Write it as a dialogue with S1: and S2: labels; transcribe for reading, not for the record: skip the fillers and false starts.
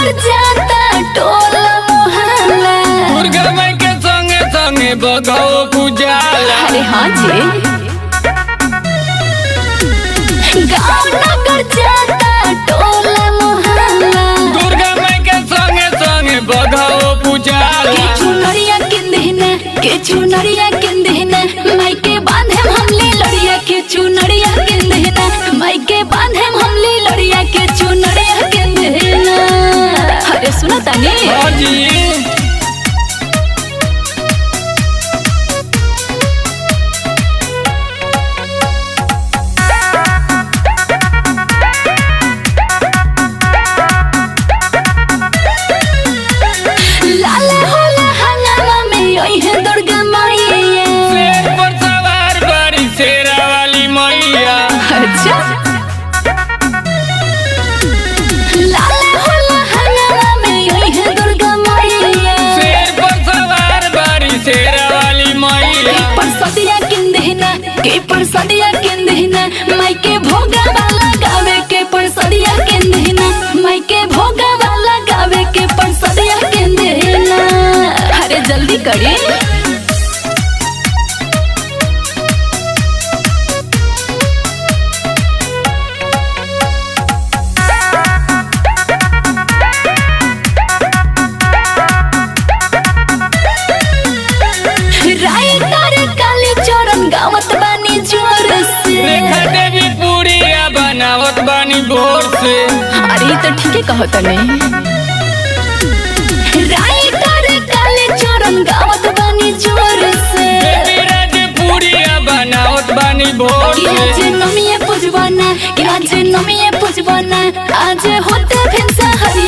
S1: नगर जाता टोला मोहल्ला।
S2: दुर्गा माई के संगे संगे बघाओ पूजाला।
S1: अरे हाँ जी, गाँव नगर जाता टोला मोहल्ला।
S2: दुर्गा माई के संगे संगे बघाओ पूजाला।
S1: के चुनरिया किंदेना माई के बांधे हमली लड़िया के चुनरिया किंदेना माई के बांधे हमली लड़िया के चुनरिया किंदेना। अरे सुना तानी
S2: हाँ जी,
S1: लाला होला हंगामा में यही है दुर्गा मैया।
S2: शेर पर सवार बड़ी शेरा वाली मैया।
S1: अच्छा, लाला होला हंगामा में यही है दुर्गा मैया।
S2: शेर पर सवार बड़ी शेरा वाली मैया।
S1: के परसदिया किंदेना माई के भोगा वाला गावे के परसदिया किंदेना माई के भोगा वाला गावे के परसदिया किंदेना। अरे जल्दी करी गावत बानी जोर से।
S2: रेखा देवी पूरिया बनावत बानी भोर से।
S1: अरे तो ठीक है कहत नहीं राइटर काले चरण गावत बानी जोर से।
S2: देवी राज पूरिया बनावत बानी भोर से।
S1: आज नमिए पूजवाना आज होते भिनसा हरिया